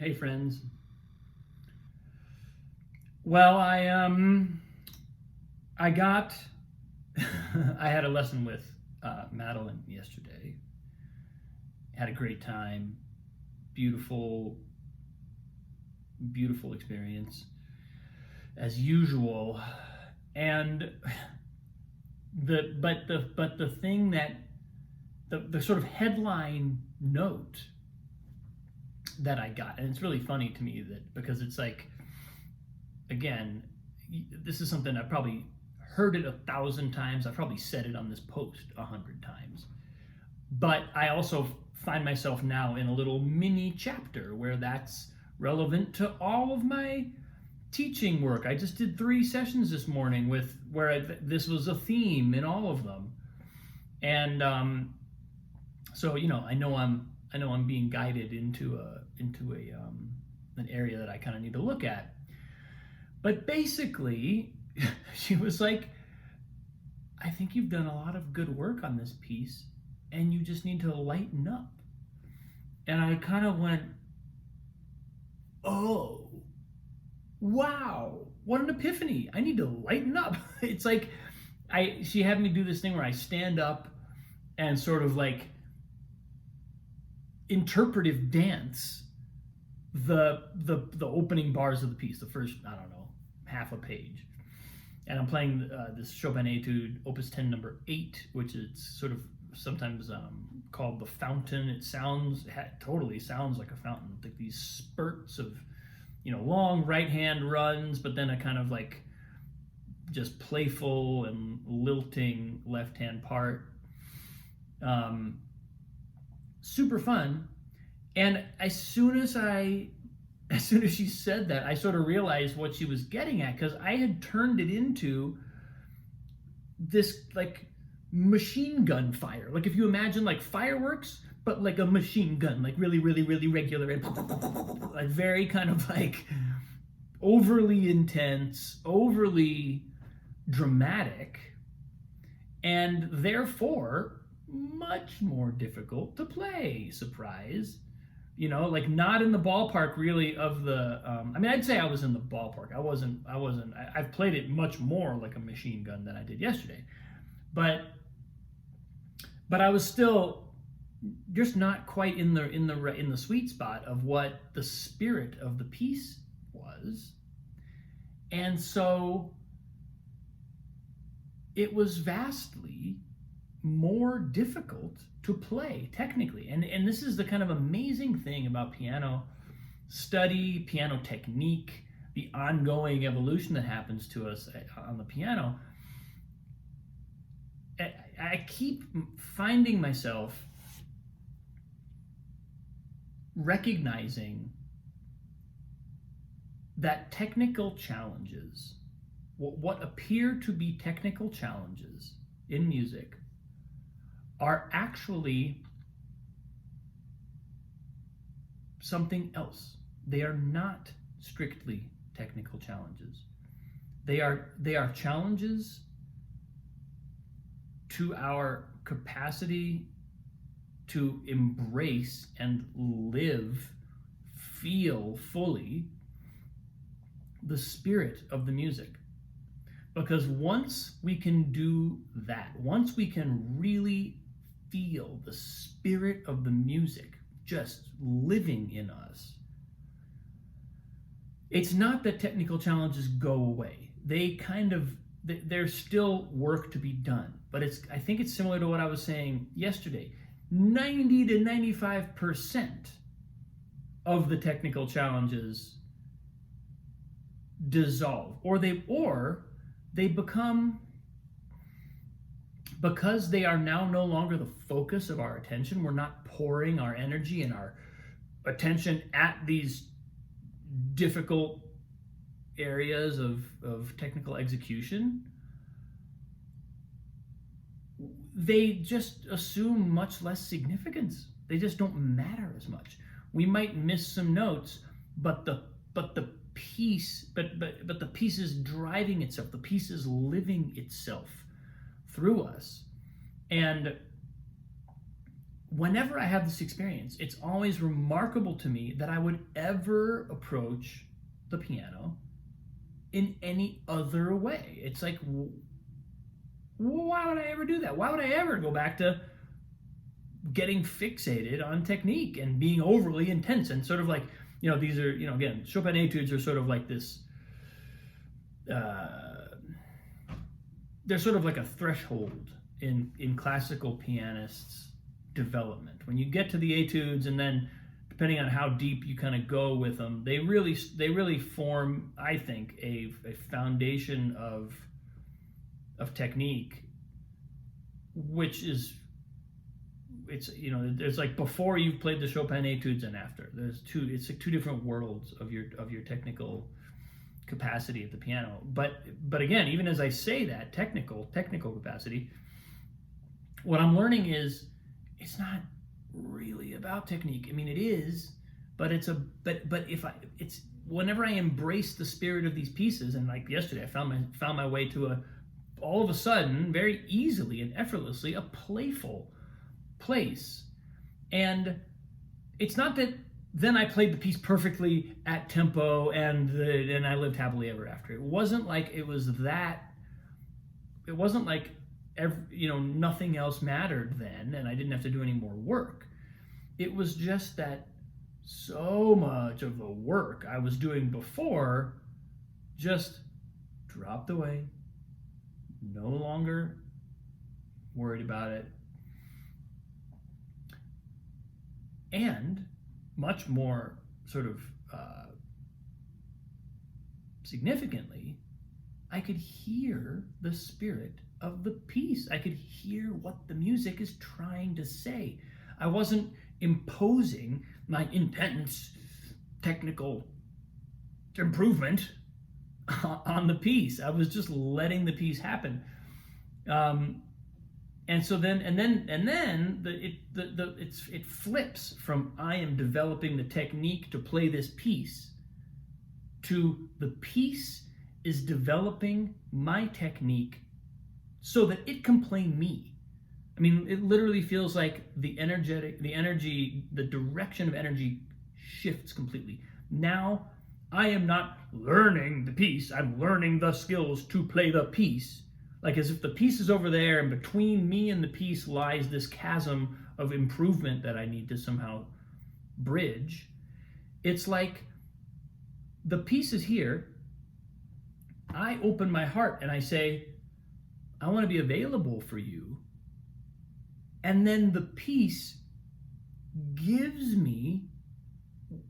Hey friends. Well, I got I had a lesson with Madeline yesterday. Had a great time. Beautiful, beautiful experience as usual. And the thing that the sort of headline note that I got, and it's really funny to me that because it's like, again, this is something I probably heard it 1,000 times. I probably said it on this post 100 times. But I also find myself now in a little mini chapter where that's relevant to all of my teaching work. I just did 3 sessions this morning with this was a theme in all of them, and so I know I'm being guided into an area that I kind of need to look at. But basically, she was like, I think you've done a lot of good work on this piece, and you just need to lighten up. And I kind of went, oh, wow, what an epiphany. I need to lighten up. It's like, she had me do this thing where I stand up and sort of like interpretive dance the opening bars of the piece, the first, I don't know, half a page. And I'm playing this Chopin Etude, Opus 10, number 8, which is sort of sometimes called the fountain. It totally sounds like a fountain, like these spurts of, long right hand runs, but then a kind of like just playful and lilting left hand part. Super fun. And as soon as she said that, I sort of realized what she was getting at, because I had turned it into this like machine gun fire. Like if you imagine like fireworks, but like a machine gun, like really, really, really regular and like very kind of like overly intense, overly dramatic, and therefore much more difficult to play. Surprise. Like not in the ballpark really of the, I'd say I was in the ballpark. I've played it much more like a machine gun than I did yesterday. But I was still just not quite in the sweet spot of what the spirit of the piece was. And so it was vastly more difficult to play technically. And this is the kind of amazing thing about piano study, piano technique, the ongoing evolution that happens to us on the piano. I keep finding myself recognizing that technical challenges, what appear to be technical challenges in music, are actually something else. They are not strictly technical challenges. They are challenges to our capacity to embrace and feel fully the spirit of the music. Because once we can do that, once we can really feel the spirit of the music just living in us, it's not that technical challenges go away. There's still work to be done. But I think it's similar to what I was saying yesterday. 90 to 95% of the technical challenges dissolve, or they become, because they are now no longer the focus of our attention. We're not pouring our energy and our attention at these difficult areas of technical execution. They just assume much less significance. They just don't matter as much. We might miss some notes, but the piece is driving itself. The piece is living itself through us. And whenever I have this experience, it's always remarkable to me that I would ever approach the piano in any other way. It's like, why would I ever do that? Why would I ever go back to getting fixated on technique and being overly intense and sort of like, these are, again, Chopin etudes are sort of like this, they're sort of like a threshold in classical pianists' development. When you get to the etudes, and then depending on how deep you kind of go with them, they really form, I think, a foundation of technique, which is, there's like before you've played the Chopin etudes and after. It's like two different worlds of your technical capacity at the piano. But again, even as I say that, technical capacity, what I'm learning is it's not really about technique. I mean, it is, but it's whenever I embrace the spirit of these pieces, and like yesterday, I found my way to all of a sudden, very easily and effortlessly, a playful place. And it's not that then I played the piece perfectly at tempo and I lived happily ever after. It wasn't like it was that. It wasn't like nothing else mattered then, and I didn't have to do any more work. It was just that so much of the work I was doing before just dropped away. No longer worried about it. And much more sort of significantly, I could hear the spirit of the piece. I could hear what the music is trying to say. I wasn't imposing my intense technical improvement on the piece. I was just letting the piece happen. And so then it flips from I am developing the technique to play this piece to the piece is developing my technique so that it can play me. I mean, it literally feels like the direction of energy shifts completely. Now, I am not learning the piece, I'm learning the skills to play the piece. Like as if the piece is over there and between me and the piece lies this chasm of improvement that I need to somehow bridge. It's like the piece is here. I open my heart and I say, I want to be available for you. And then the piece gives me,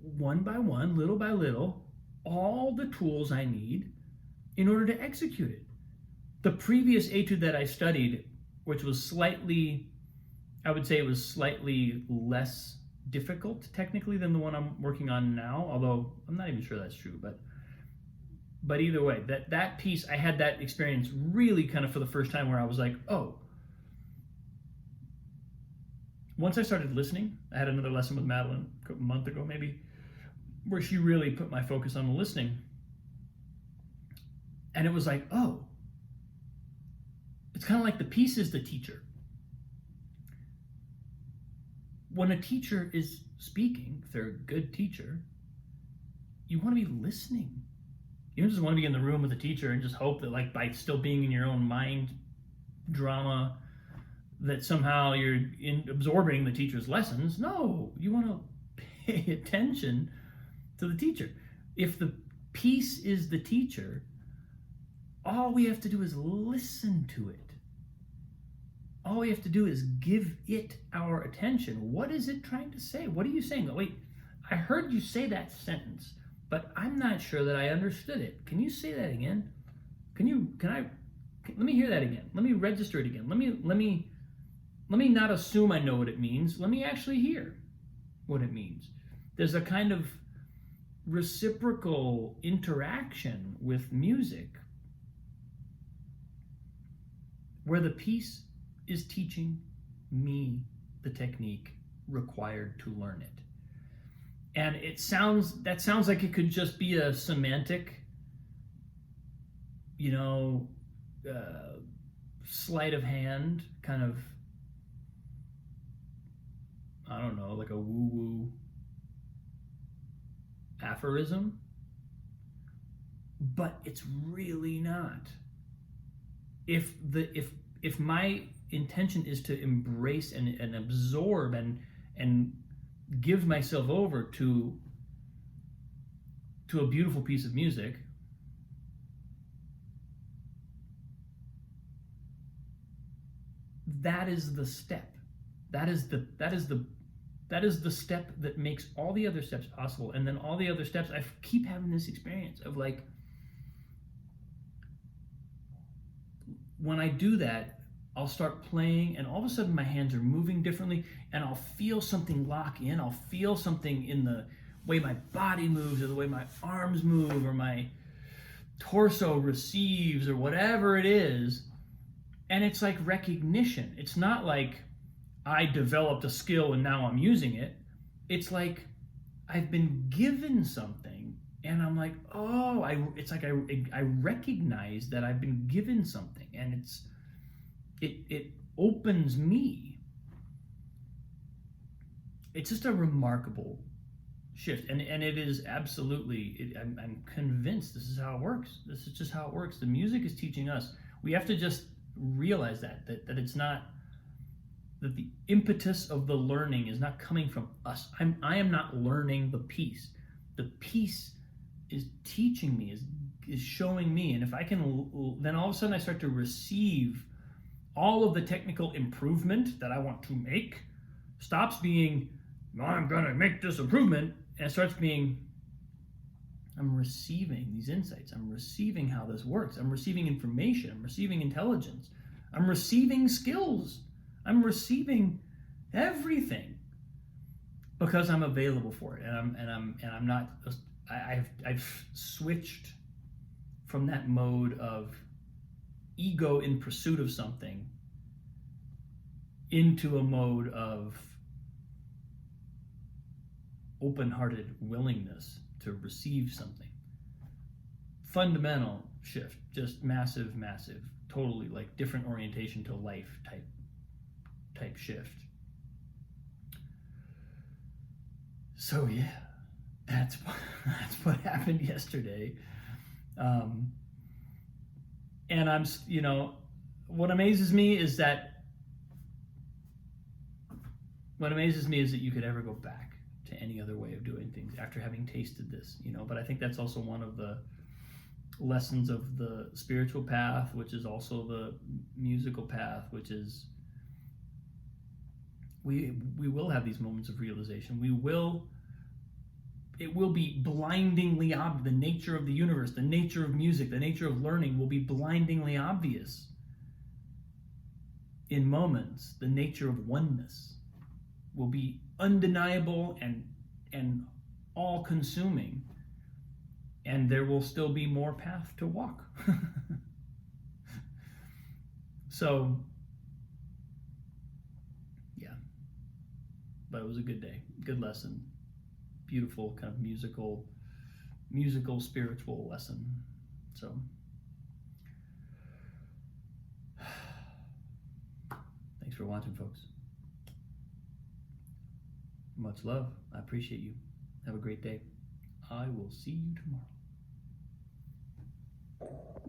one by one, little by little, all the tools I need in order to execute it. The previous etude that I studied, which was slightly, I would say it was slightly less difficult technically than the one I'm working on now, although I'm not even sure that's true, but either way, that piece, I had that experience really kind of for the first time where I was like, oh. Once I started listening, I had another lesson with Madeline a month ago maybe, where she really put my focus on the listening. And it was like, oh, it's kind of like the piece is the teacher. When a teacher is speaking, if they're a good teacher, you want to be listening. You don't just want to be in the room with the teacher and just hope that, like, by still being in your own mind drama, that somehow you're absorbing the teacher's lessons. No, you want to pay attention to the teacher. If the piece is the teacher, all we have to do is listen to it. All we have to do is give it our attention. What is it trying to say? What are you saying? Oh, wait, I heard you say that sentence, but I'm not sure that I understood it. Can you say that again? Let me hear that again. Let me register it again. Let me not assume I know what it means. Let me actually hear what it means. There's a kind of reciprocal interaction with music where the piece is teaching me the technique required to learn it. And that sounds like it could just be a semantic, sleight of hand kind of I don't know, like a woo-woo aphorism, but it's really not. If my intention is to embrace and absorb and give myself over to a beautiful piece of music, that is the step. That is the step that makes all the other steps possible. And then all the other steps, I keep having this experience of like, when I do that, I'll start playing and all of a sudden my hands are moving differently and I'll feel something lock in. I'll feel something in the way my body moves or the way my arms move or my torso receives or whatever it is. And it's like recognition. It's not like I developed a skill and now I'm using it. It's like I've been given something and I'm like, oh, it's like I recognize that I've been given something, and it opens me. It's just a remarkable shift, and it is absolutely. I'm convinced this is how it works. This is just how it works. The music is teaching us. We have to just realize that it's not, that the impetus of the learning is not coming from us. I am not learning the piece. The piece is teaching me, is showing me. And if I can, then all of a sudden I start to receive all of the technical improvement that I want to make. Stops being, I'm gonna make this improvement, and it starts being, I'm receiving these insights. I'm receiving how this works. I'm receiving information. I'm receiving intelligence. I'm receiving skills. I'm receiving everything because I'm available for it, and I'm not. I've switched from that mode of ego in pursuit of something into a mode of open-hearted willingness to receive something. Fundamental shift, just massive, totally like different orientation to life type shift. So yeah, that's what happened yesterday. And I'm, what amazes me is that you could ever go back to any other way of doing things after having tasted this, but I think that's also one of the lessons of the spiritual path, which is also the musical path, which is we will have these moments of realization. It will be blindingly obvious. The nature of the universe, the nature of music, the nature of learning will be blindingly obvious in moments. The nature of oneness will be undeniable and all-consuming, and there will still be more path to walk. So, yeah, but it was a good day, good lesson, beautiful kind of musical, spiritual lesson. So, thanks for watching, folks. Much love. I appreciate you. Have a great day. I will see you tomorrow.